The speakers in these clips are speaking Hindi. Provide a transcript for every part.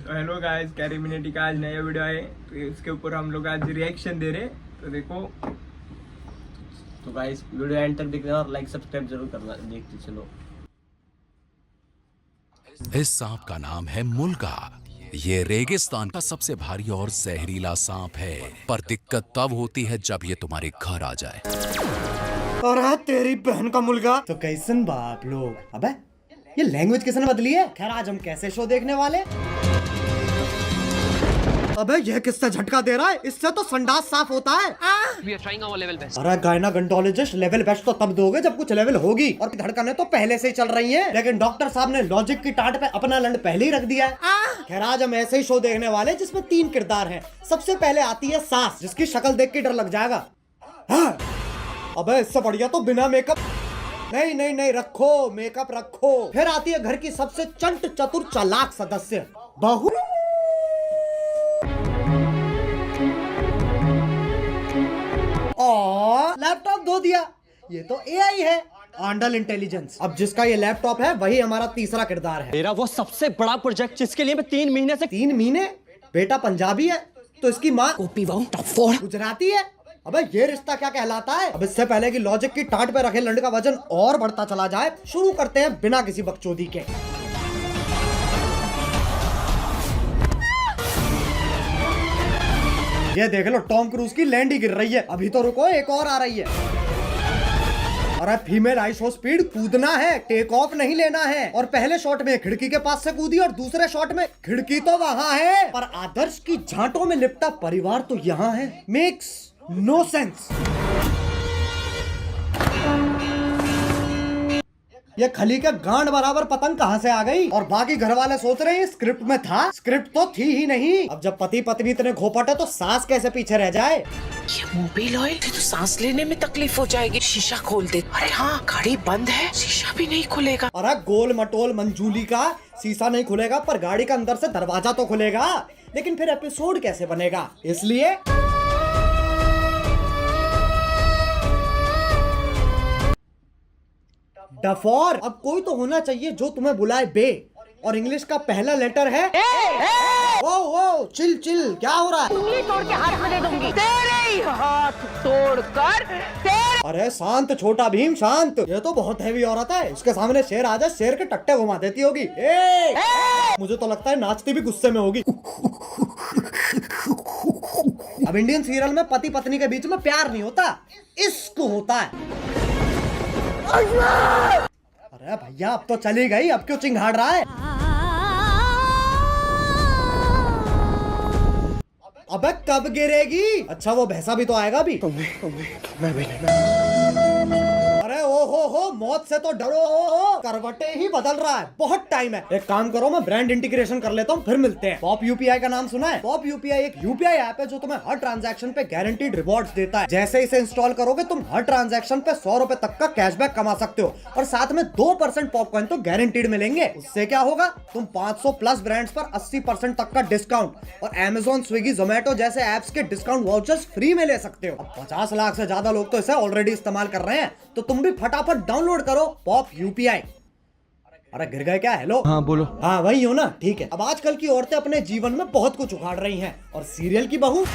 तो हेलो गाइस, कैरीमिनेटी का आज नया वीडियो है। तो इसके ऊपर हम लोग आज रिएक्शन दे रहे। तो देखो, तो गाइस वीडियो एंड तक देखना और लाइक सब्सक्राइब जरूर करना। देखते चलो। इस सांप का नाम है मुल्गा। ये रेगिस्तान का सबसे भारी और जहरीला सांप है, पर दिक्कत तब होती है जब ये तुम्हारे घर आ जाए। और हाँ, तेरी बहन का मुल्गा। तो कैसन बाप लोग, अबे ये लैंग्वेज किसने बदली है? खैर, आज हम कैसे शो देखने वाले? अबे ये किससे झटका दे रहा है? इससे तो संडास साफ होता है। We are trying our level best. अरे गायनाकोलॉजिस्ट, लेवल बेस्ट तो तब दोगे जब कुछ लेवल होगी, और धड़कनें तो पहले से ही चल रही हैं। लेकिन डॉक्टर साहब ने लॉजिक की टाट पे अपना लंड पहले ही रख दिया है। खैर, आज हम ऐसे ही शो देखने वाले जिसमें 3 किरदार हैं। सबसे पहले आती है सास, जिसकी शक्ल देख के डर लग जाएगा। हाँ। अबे इससे बढ़िया तो बिना मेकअप। नहीं नहीं नहीं, रखो मेकअप रखो। फिर आती है घर की सबसे चंट चतुर चालाक सदस्य, बहू। लैपटॉप धो दिया। ये तो एआई है, आंडल इंटेलिजेंस। अब जिसका ये लैपटॉप है वही हमारा तीसरा किरदार है। मेरा वो सबसे बड़ा प्रोजेक्ट जिसके लिए मैं 3 महीने से 3 महीने? बेटा पंजाबी है तो इसकी माँ टॉप 4 गुजराती है। अबे ये रिश्ता क्या कहलाता है? अब इससे पहले कि लॉजिक की टाट पे रखे लंड का वजन और बढ़ता चला जाए, शुरू करते हैं बिना किसी बकचोदी के। ये देख लो, टॉम क्रूज की लैंड ही गिर रही है। अभी तो रुको, एक और आ रही है। अरे फीमेल आइसो स्पीड, कूदना है, टेक ऑफ नहीं लेना है। और पहले शॉट में खिड़की के पास से कूदी और दूसरे शॉट में खिड़की तो वहाँ है, पर आदर्श की झांटों में लिपटा परिवार तो यहाँ है। Makes no sense. ये खली के गांड बराबर पतंग कहाँ से आ गई? और बाकी घर वाले सोच रहे हैं स्क्रिप्ट में था। स्क्रिप्ट तो थी ही नहीं। अब जब पति पत्नी इतने घोपट है तो सास कैसे पीछे रह जाए? ये मोबिल ऑयल से तो सांस लेने में तकलीफ हो जाएगी। शीशा खोल दे। अरे हाँ, गाड़ी बंद है, शीशा भी नहीं खुलेगा। अरे गोल मटोल मंजूली का शीशा नहीं खुलेगा, पर गाड़ी का अंदर से दरवाजा तो खुलेगा। लेकिन फिर एपिसोड कैसे बनेगा? इसलिए डफोर, अब कोई तो होना चाहिए जो तुम्हें बुलाए बे। और इंग्लिश का पहला लेटर है ओ ओ, चिल चिल, क्या हो रहा है? उंगली तोड़ के हाथ में दे दूंगी। तेरे ही हाथ तोड़कर तेरे। अरे शांत छोटा भीम, शांत। ये तो बहुत हैवी औरत है, इसके सामने शेर आ जाए, शेर के टट्टे घुमा देती होगी। मुझे तो लगता है नाचती भी गुस्से में होगी। अब इंडियन सीरियल में पति पत्नी के बीच में प्यार नहीं होता, इश्क होता है। अरे भैया, अब तो चली गई, अब क्यों चिंगाड़ रहा है? अबे कब गिरेगी? अच्छा वो भैंसा भी तो आएगा भी। अरे ओ हो, मौत से तो डरो। करवटे ही बदल रहा है, बहुत टाइम है। एक काम करो, मैं ब्रांड इंटीग्रेशन कर लेता हूँ, फिर मिलते हैं। पॉप यूपीआई का नाम सुना है? पॉप यूपीआई एक यूपीआई ऐप है जो तुम्हें हर ट्रांजैक्शन पे गारंटीड रिवॉर्ड्स देता है। जैसे इसे इंस्टॉल करोगे तुम हर ट्रांजैक्शन पे 100 रुपए तक का कैशबैक कमा सकते हो, और साथ में 2% पॉपकॉर्न तो गारंटीड मिलेंगे। उससे क्या होगा, तुम 500 प्लस ब्रांड्स पर 80% तक का डिस्काउंट और Amazon, स्विगी, जोमेटो जैसे एप्स के डिस्काउंट वाउचर्स फ्री में ले सकते हो। अब 50 लाख से ज्यादा लोग तो इसे ऑलरेडी इस्तेमाल कर रहे हैं, तो तुम भी फटाफट डाउनलोड करो पॉप यूपीआई। अरे गिर गए क्या? हेलो, हाँ बोलो। हाँ वही हो ना, ठीक है। अब आजकल की औरतें अपने जीवन में बहुत कुछ उखाड़ रही हैं, और सीरियल की बहू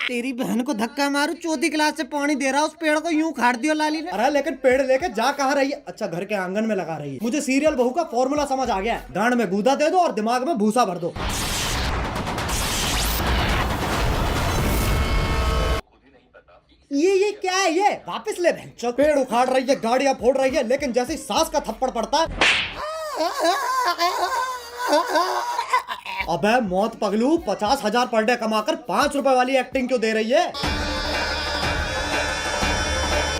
तेरी बहन को धक्का मारू, चौथी क्लास से पानी दे रहा, उस पेड़ को यूं उखाड़ दियो लाली ने। अरे लेकिन पेड़ लेके जा कहाँ रही है? अच्छा, घर के आंगन में लगा रही है। मुझे सीरियल बहू का फॉर्मूला समझ आ गया है। गांड में गूदा दे दो और दिमाग में भूसा भर दो। ये क्या है? ये वापस ले बहन। पेड़ उखाड़ रही है, गाड़ियां फोड़ रही है, लेकिन जैसे ही सास का थप्पड़ पड़ता है, अबे मौत पगलू, 50,000 पर डे कमाकर 5 रुपए वाली एक्टिंग क्यों दे रही है?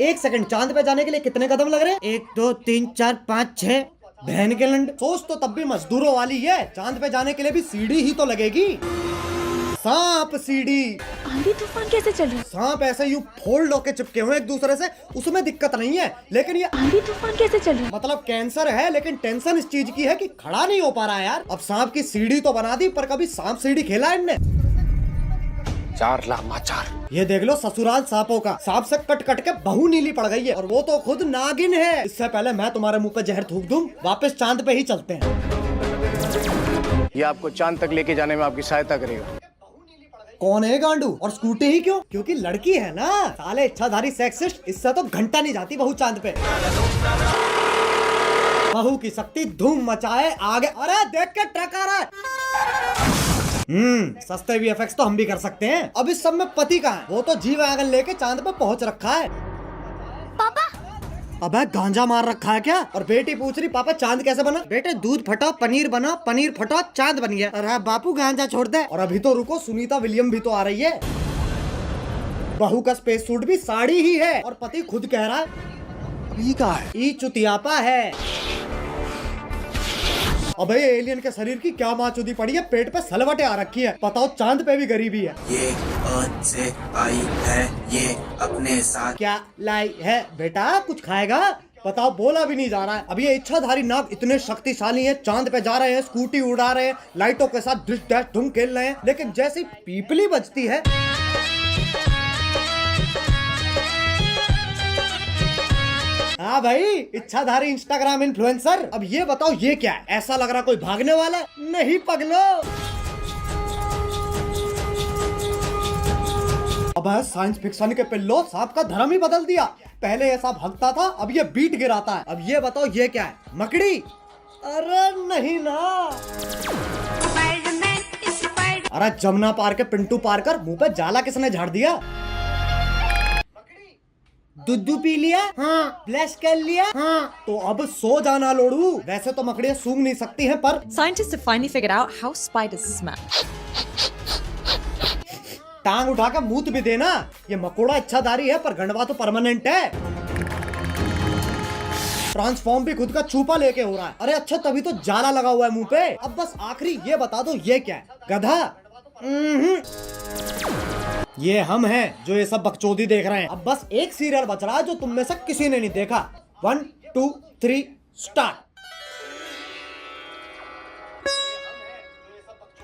1 सेकंड, चांद पे जाने के लिए कितने कदम लग रहे हैं? 1 2 3 4 5 6। बहन के लंड, सोच तो तब भी मजदूरों वाली है। चांद पे जाने के लिए भी सीढ़ी ही तो लगेगी। सांप सीढ़ी। आंधी तूफान कैसे चल रहा है? सांप ऐसे यूं फोल्ड होके चिपके हुए एक दूसरे से, उसमें दिक्कत नहीं है। लेकिन ये आंधी तूफान कैसे चल रहा है? मतलब कैंसर है, लेकिन टेंशन इस चीज की है कि खड़ा नहीं हो पा रहा है यार। अब सांप की सीढ़ी तो बना दी, पर कभी सांप सीढ़ी खेला इनने? चार लामाचार। ये देख लो ससुराल सांपों का, सांप से कट कट के बहू नीली पड़ गई है और वो तो खुद नागिन है। इससे पहले मैं तुम्हारे मुंह पे जहर थूक दूं, वापस चांद पे ही चलते हैं। ये आपको चांद तक लेके जाने में आपकी सहायता करेगा। कौन है गांडू? और स्कूटी ही क्यों? क्योंकि लड़की है ना। साले इच्छाधारी सेक्सिस्ट, इससे तो घंटा नहीं जाती बहू चांद पे। बहू की शक्ति धूम मचाए आगे। अरे देख के ट्रक आ रहा है। सस्ते VFX तो हम भी कर सकते हैं। अब इस सब में पति कहाँ है? वो तो जी वैगन लेके चांद पे पहुंच रखा है। पापा अबे गांजा मार रखा है क्या? और बेटी पूछ रही पापा चांद कैसे बना? बेटे दूध फटा पनीर बना, पनीर फटा चांद बन गया। अरे बापू गांजा छोड़ दे। और अभी तो रुको, सुनीता विलियम भी तो आ रही है। बहू का स्पेस सूट भी साड़ी ही है और पति खुद कह रहा है ई चुतियापा है। अबे एलियन के शरीर की क्या माचुदी पड़ी है, पेट पे सलवटें आ रखी है। बताओ चांद पे भी गरीबी है। ये अर्थ से आई है, ये अपने साथ क्या लाई है? बेटा कुछ खाएगा? बताओ, बोला भी नहीं जा रहा है। अब ये इच्छाधारी नाग इतने शक्तिशाली हैं, चांद पे जा रहे हैं, स्कूटी उड़ा रहे हैं, लाइटों के साथ डिश डैश धूम खेल रहे हैं, लेकिन जैसी पीपली बजती है हाँ भाई, इच्छाधारी इंस्टाग्राम इन्फ्लुएंसर। अब ये बताओ ये क्या है? ऐसा लग रहा कोई भागने वाला है। नहीं पगलो। अब साइंस फिक्शन के पिल्लो सांप का धर्म ही बदल दिया। पहले ये सांप हगता था, अब ये बीट गिराता है। अब ये बताओ ये क्या है? मकड़ी? अरे नहीं ना। अरे जमुना पार के पिंटू पार कर मुंह पे जाला किसने झाड़ दिया? दूध पी लिया? हाँ। ब्लश कर लिया? हाँ। तो अब सो जाना लोड़ू। वैसे तो मकड़ियाँ सूंघ नहीं सकती हैं, पर Scientists have finally figured out how spiders smell. टांग उठा के मूत भी देना। ये मकोड़ा इच्छाधारी है पर गंडवा तो परमानेंट है। ट्रांसफॉर्म भी खुद का छुपा लेके हो रहा है। अरे अच्छा, तभी तो जाला लगा हुआ है मुंह पे। अब बस आखिरी ये बता दो ये क्या है? गधा? ये हम हैं जो ये सब बकचोदी देख रहे हैं। अब बस एक सीरियल बच रहा है जो तुम में से किसी ने नहीं देखा। 1 2 3 स्टार्ट।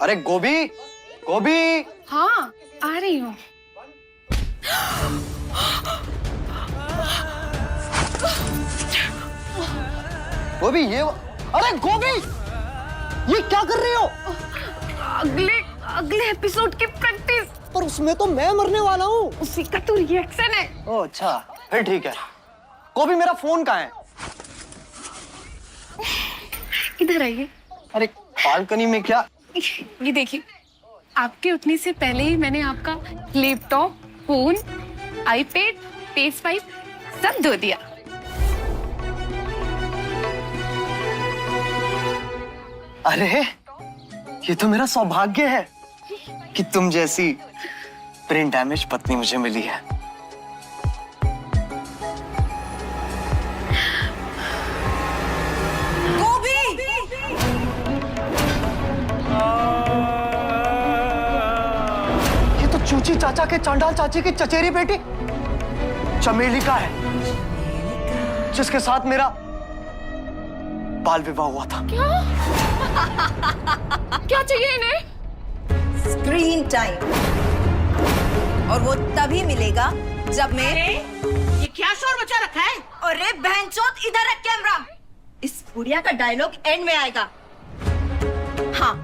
अरे गोभी, गोभी। हाँ आ रही हूँ। गोभी ये, अरे गोभी ये क्या कर रही हो? अगले एपिसोड की प्रैक्टिस। पर उसमें तो मैं मरने वाला हूँ। उसी का तो रिएक्शन है। ओह अच्छा, फिर ठीक है। गोभी मेरा फोन कहाँ है? इधर आइए। अरे बालकनी में क्या? ये देखिए, आपके उठने से पहले ही मैंने आपका लैपटॉप, फोन, आईपैड, PS5 सब धो दिया। अरे ये तो मेरा सौभाग्य है कि तुम जैसी ब्रेन डैमेज पत्नी मुझे मिली है। ये तो चूची चाचा के चांडाल चाची की चचेरी बेटी चमेली का है, जिसके साथ मेरा बाल विवाह हुआ था। क्या चाहिए इन्हें? Screen time. और वो तभी मिलेगा जब मैं। ये क्या शोर मचा रखा है? अरे बहनचोद, इधर रख कैमरा। इस बुढ़िया का डायलॉग एंड में आएगा। हाँ,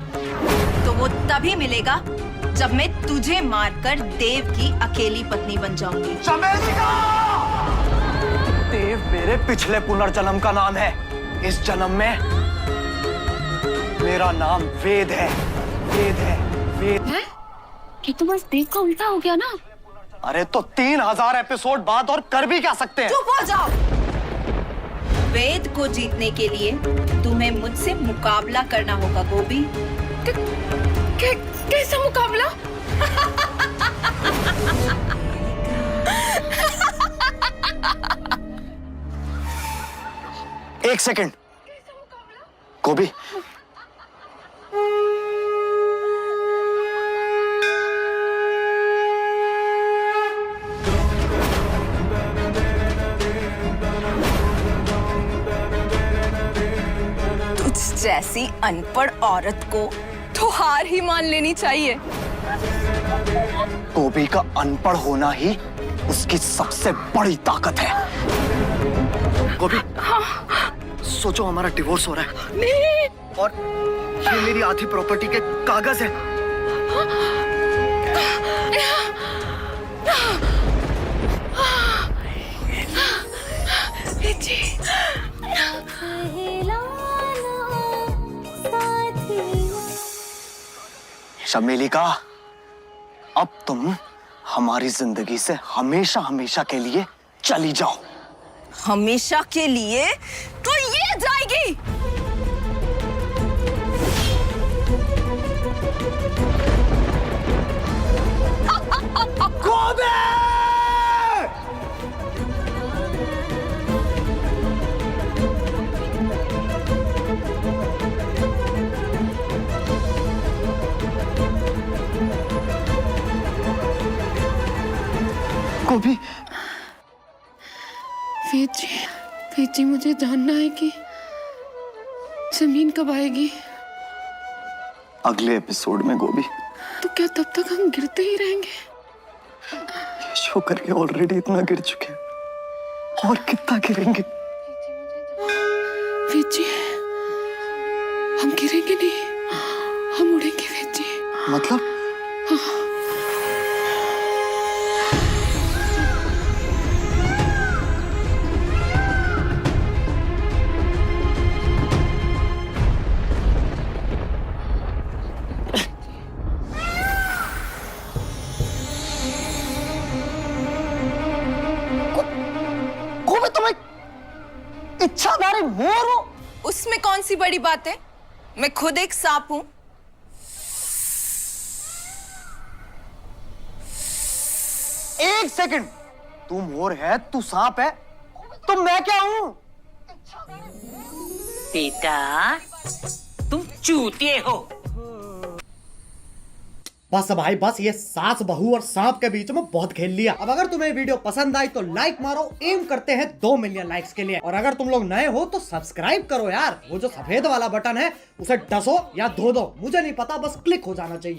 तो वो तभी मिलेगा जब मैं तुझे मारकर देव की अकेली पत्नी बन जाऊंगी। चमेली का! देव मेरे पिछले पुनर्जन्म का नाम है। इस जन्म में मेरा नाम वेद है। वेद है, वेद है? ये तो बस देव का उल्टा हो गया ना। अरे तो 3000 एपिसोड बाद और कर भी क्या सकते हैं? चुप हो जाओ। वेद को जीतने के लिए तुम्हें मुझसे मुकाबला करना होगा गोभी। कैसा मुकाबला? एक सेकंड गोभी, तुझ जैसी अनपढ़ औरत को तो हार ही मान लेनी चाहिए। गोभी का अनपढ़ होना ही उसकी सबसे बड़ी ताकत है। गोभी, सोचो हमारा डिवोर्स हो रहा है। नहीं। और ये मेरी आधी प्रॉपर्टी के कागज है। शर्मिली का, अब तुम हमारी जिंदगी से हमेशा हमेशा के लिए चली जाओ। हमेशा के लिए तो ये जाएगी। गोभी, वेद जी मुझे जानना है कि जमीन कब आएगी। अगले एपिसोड में गोभी। तो क्या तब तक हम गिरते ही रहेंगे? ये शो करके ऑलरेडी इतना गिर चुके हैं, और कितना गिरेंगे? वेद जी, हम गिरेंगे नहीं, हम उड़ेंगे वेद जी। मतलब? गोभी, तुम एक इच्छाधारी मोर हो। उसमें कौन सी बड़ी बात है? मैं खुद एक सांप हूं। एक सेकंड, तू मोर है, तू सांप है, तो मैं क्या हूं? बेटा, तुम चूतिए हो। बस भाई बस, ये सास बहू और सांप के बीच में बहुत खेल लिया। अब अगर तुम्हें वीडियो पसंद आई तो लाइक मारो, एम करते हैं 2 मिलियन लाइक्स के लिए। और अगर तुम लोग नए हो तो सब्सक्राइब करो यार, वो जो सफेद वाला बटन है उसे डसो या धो दो, मुझे नहीं पता, बस क्लिक हो जाना चाहिए।